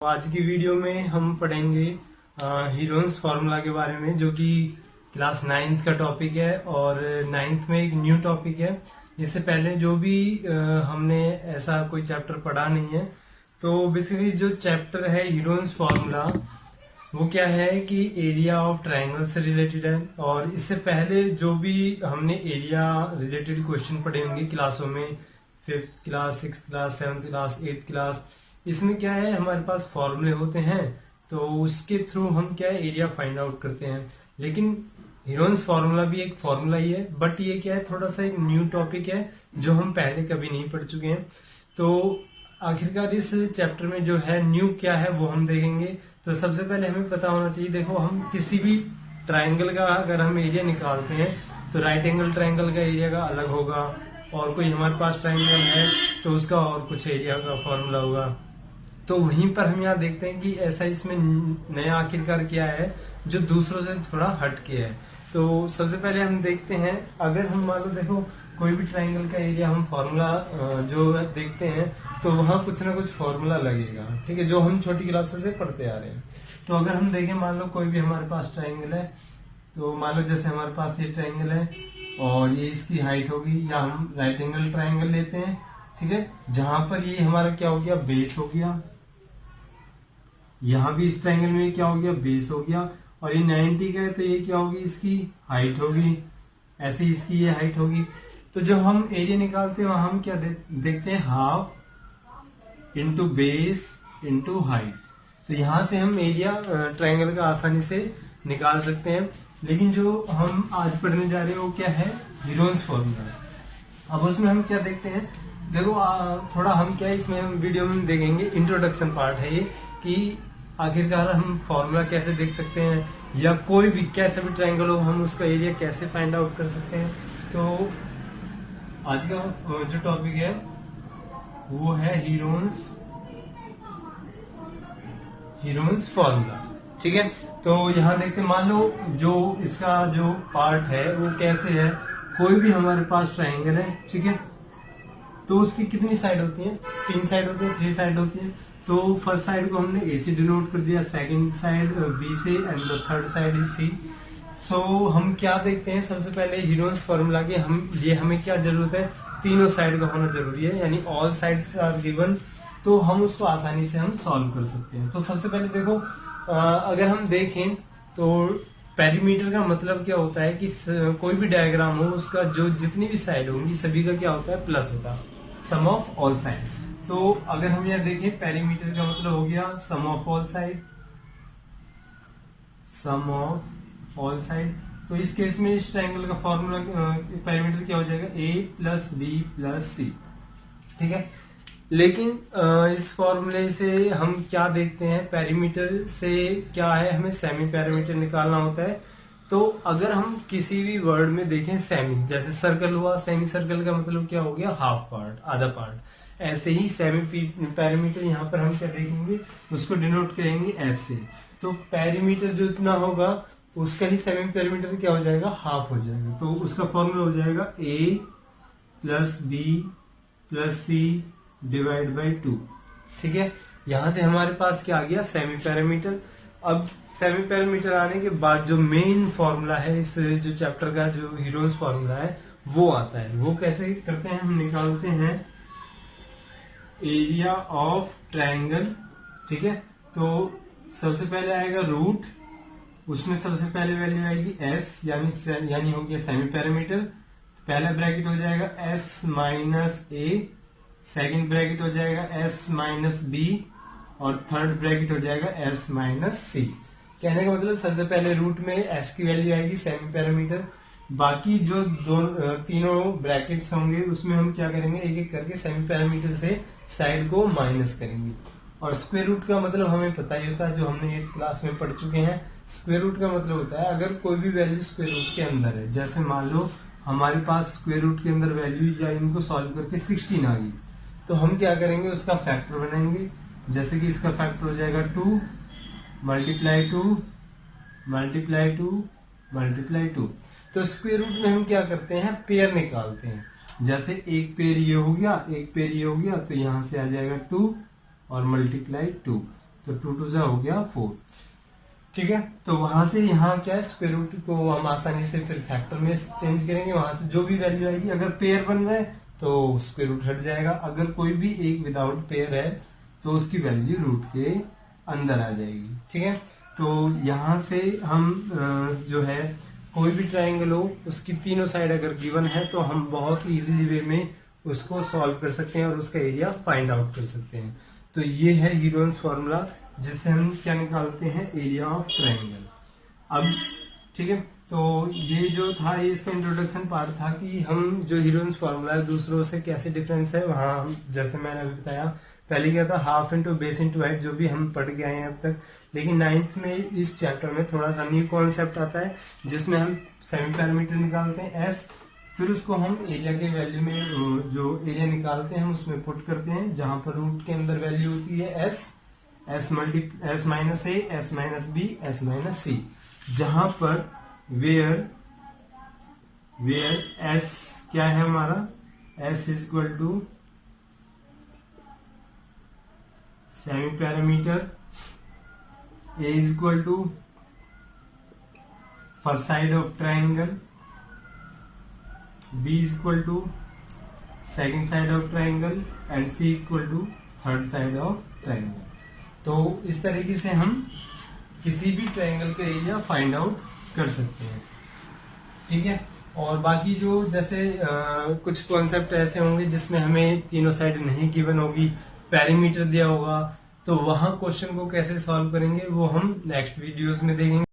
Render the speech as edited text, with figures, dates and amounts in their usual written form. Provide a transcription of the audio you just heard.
आज की वीडियो में हम पढ़ेंगे हीरोन्स फार्मूला के बारे में, जो कि क्लास 9th का टॉपिक है और 9th में एक न्यू टॉपिक है। इससे पहले जो भी हमने ऐसा कोई चैप्टर पढ़ा नहीं है। तो बेसिकली जो चैप्टर है हीरोन्स फार्मूला, वो क्या है कि एरिया ऑफ ट्रायंगल से रिलेटेड है। और इससे पहले जो भी हमने एरिया रिलेटेड क्वेश्चन पढ़े होंगे क्लासों में, 5th class, 6th class, 7th class, 8th class, इसमें क्या है हमारे पास फॉर्मूले होते हैं, तो उसके थ्रू हम क्या है एरिया फाइंड आउट करते हैं। लेकिन हीरोन्स फार्मूला भी एक फार्मूला ही है, बट ये क्या है थोड़ा सा एक न्यू टॉपिक है जो हम पहले कभी नहीं पढ़ चुके हैं। तो आखिरकार इस चैप्टर में जो है न्यू क्या है वो हम देखेंगे। तो सबसे पहले हमें पता होना चाहिए, देखो हम किसी भी ट्राइंगल का अगर हम एरिया निकालते हैं तो राइट एंगल ट्राइंगल का एरिया का अलग होगा, और कोई हमारे पास ट्राइंगल है तो उसका और कुछ एरिया का फॉर्मूला होगा। तो वहीं पर हम यहाँ देखते हैं कि ऐसा इसमें नया आखिरकार क्या है जो दूसरों से थोड़ा हट के है। तो सबसे पहले हम देखते हैं, अगर हम मान लो देखो कोई भी ट्राइंगल का एरिया हम फॉर्मूला जो देखते हैं तो वहां कुछ ना कुछ फॉर्मूला लगेगा, ठीक है, जो हम छोटी क्लासों से पढ़ते आ रहे हैं। तो अगर हम देखें, मान लो कोई भी हमारे पास ट्राइंगल है, तो मान लो जैसे हमारे पास ये ट्राइंगल है और ये इसकी हाइट होगी, या हम राइट एंगल ट्राइंगल लेते हैं, ठीक है, जहां पर ये हमारा क्या हो गया बेस हो गया, यहां भी इस ट्रायंगल में क्या हो गया बेस हो गया, और ये 90 का है तो ये क्या होगी इसकी हाइट होगी, ऐसे इसकी ये हाइट होगी। तो जब हम एरिया निकालते हैं वहां हम क्या देखते हैं half into base into height. तो यहां से हम एरिया ट्रायंगल का आसानी से निकाल सकते हैं। लेकिन जो हम आज पढ़ने जा रहे हैं वो क्या है हीरोन्स फॉर्मूला। अब उसमें हम क्या देखते हैं, देखो थोड़ा हम क्या इसमें हम वीडियो में देखेंगे, इंट्रोडक्शन पार्ट है ये, कि आखिरकार हम फॉर्मूला कैसे देख सकते हैं, या कोई भी कैसे भी ट्रायंगल हो हम उसका एरिया कैसे फाइंड आउट कर सकते हैं। तो आज का जो टॉपिक है वो है हीरोन्स फॉर्मूला, ठीक है। तो यहाँ देखते हैं, मान लो जो इसका जो पार्ट है वो कैसे है, कोई भी हमारे पास ट्रायंगल है, ठीक है, तो उसकी कितनी साइड होती है, 3 साइड होती है, 3 साइड होती है। तो फर्स्ट साइड को हमने ए से डिनोट कर दिया, सेकंड साइड बी से, and the third side is c. So हम क्या देखते हैं, सबसे पहले हीरोन्स फार्मूला के हमें क्या जरूरत है, तीनों साइड का होना जरूरी है, यानी ऑल साइड्स आर गिवन। तो हम उसको आसानी से हम सॉल्व कर सकते हैं। तो सबसे पहले देखो अगर हम देखें तो पेरीमीटर का मतलब क्या होता है कि कोई भी डायग्राम हो उसका जो जितनी भी साइड होंगी सभी का क्या होता है प्लस होता है, सम ऑफ ऑल साइड। तो अगर हम यहाँ देखें पेरीमीटर का मतलब हो गया sum of all side, sum of all side. तो इस केस में इस ट्रायंगल का फॉर्मूला पेरीमीटर क्या हो जाएगा ए प्लस बी प्लस सी, ठीक है। लेकिन इस फॉर्मूले से हम क्या देखते हैं, पेरीमीटर से क्या है हमें सेमी पेरीमीटर निकालना होता है। तो अगर हम किसी भी वर्ड में देखें सेमी, जैसे सर्कल हुआ, सेमी सर्कल का मतलब क्या हो गया हाफ पार्ट, आधा पार्ट। ऐसे ही सेमी पेरीमीटर यहाँ पर हम क्या देखेंगे, उसको डिनोट करेंगे एस से। तो पेरीमीटर जो इतना होगा उसका ही सेमी पेरीमीटर क्या हो जाएगा हाफ हो जाएगा। तो उसका फॉर्मूला हो जाएगा a plus b plus c divide by 2, ठीक है। यहां से हमारे पास क्या आ गया सेमी पेरीमीटर। अब सेमी पेरीमीटर आने के बाद जो मेन फॉर्मूला है इस जो चैप्टर का, जो हीरोन्स फॉर्मूला है वो आता है। वो कैसे करते हैं, हम निकालते हैं एरिया ऑफ ट्रायंगल, ठीक है। तो सबसे पहले आएगा रूट, उसमें सबसे पहले वैल्यू आएगी एस, यानी हो गया सेमी पेरीमीटर। पहला ब्रैकेट हो जाएगा एस माइनस ए, सेकेंड ब्रैकेट हो जाएगा एस माइनस बी, और थर्ड ब्रैकेट हो जाएगा एस माइनस सी। कहने का मतलब सबसे पहले रूट में एस की वैल्यू आएगी सेमी पेरीमीटर, बाकी जो तीनों ब्रैकेट्स होंगे उसमें हम क्या करेंगे एक एक करके सेमी पैरामीटर से साइड को माइनस करेंगे। और स्क्वायर रूट का मतलब हमें पता ही होता है, जो हमने 8th क्लास में पढ़ चुके हैं। स्क्वायर रूट का मतलब होता है अगर कोई भी वैल्यू स्क्वायर रूट के अंदर है, जैसे मान लो हमारे पास स्क्वायर रूट के अंदर वैल्यू या इनको सॉल्व करके 16 आ गई, तो हम क्या करेंगे उसका फैक्टर बनाएंगे। जैसे कि इसका फैक्टर हो जाएगा 2 मल्टीप्लाई 2 मल्टीप्लाई 2 मल्टीप्लाई 2। तो स्क्वायर रूट में हम क्या करते हैं पेयर निकालते हैं। जैसे एक पेयर ये हो गया, एक पेयर ये हो गया, तो यहां से आ जाएगा 2 और मल्टीप्लाई 2। तो 2 2 जा हो गया 4। ठीक है, तो वहां से यहाँ क्या है, स्क्वायर रूट को हम आसानी से फिर फैक्टर में चेंज करेंगे, वहां से जो भी वैल्यू आएगी, अगर पेयर बन रहा है तो स्क्वायर रूट हट जाएगा, अगर कोई भी एक विदाउट पेयर है तो उसकी वैल्यू रूट के अंदर आ जाएगी। ठीक है, तो यहां से हम जो है कोई भी ट्राइंगल हो उसकी तीनों साइड अगर गिवन है तो हम बहुत इजीली वे में उसको सॉल्व कर सकते हैं और उसका एरिया फाइंड आउट कर सकते हैं। तो ये है हीरोन्स फॉर्मूला, जिससे हम क्या निकालते हैं, एरिया ऑफ ट्राइंगल। अब ठीक है, तो ये जो था ये इसका इंट्रोडक्शन पार्ट था कि हम जो हीरोन्स फॉर्मूला है दूसरों से कैसे डिफरेंस है। वहां हम जैसे मैंने अभी बताया, पहले क्या था, half into base into height, जो भी हम पढ़ के आए हैं अब तक। लेकिन 9th में इस चैप्टर में थोड़ा सा न्यू कॉन्सेप्ट आता है, जिसमें हम सेमी पैरामीटर निकालते हैं एस, फिर उसको हम एरिया के वैल्यू में जो एरिया निकालते हैं हम उसमें पुट करते हैं, जहां पर रूट के अंदर वैल्यू होती है s, s minus a, s minus b, s minus c, जहां पर वेयर एस क्या है हमारा, s is equal to semi perimeter, a is equal to first side of triangle, b is equal to second side of triangle and c equal to third side of triangle. तो इस तरीके से हम किसी भी ट्राइंगल का area find out कर सकते हैं। ठीक है, और बाकी जो जैसे कुछ कॉन्सेप्ट ऐसे होंगे जिसमें हमें तीनों साइड नहीं गिवन होगी, पेरीमीटर दिया होगा, तो वहां क्वेश्चन को कैसे सॉल्व करेंगे वो हम नेक्स्ट वीडियोस में देखेंगे।